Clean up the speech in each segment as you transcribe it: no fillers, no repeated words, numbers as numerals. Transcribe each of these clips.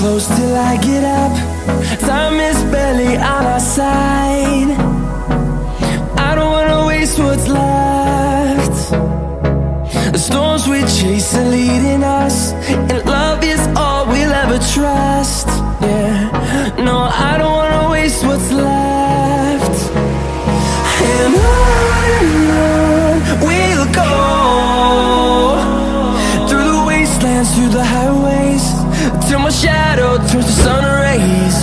close till I get up. Time is barely on our side. I don't wanna waste what's left. The storms we chase are leading us, and love is all we'll ever trust. Yeah, no, I don't wanna waste what's left. And on we'll go, through the wastelands, through the highways, till my shadow turns to sun rays.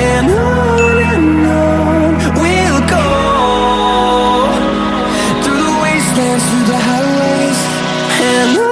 And on we'll go, through the wastelands, through the highways, and on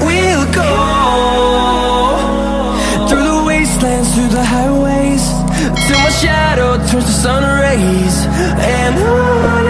we'll go. Through the highways, till my shadow turns to sun rays. And on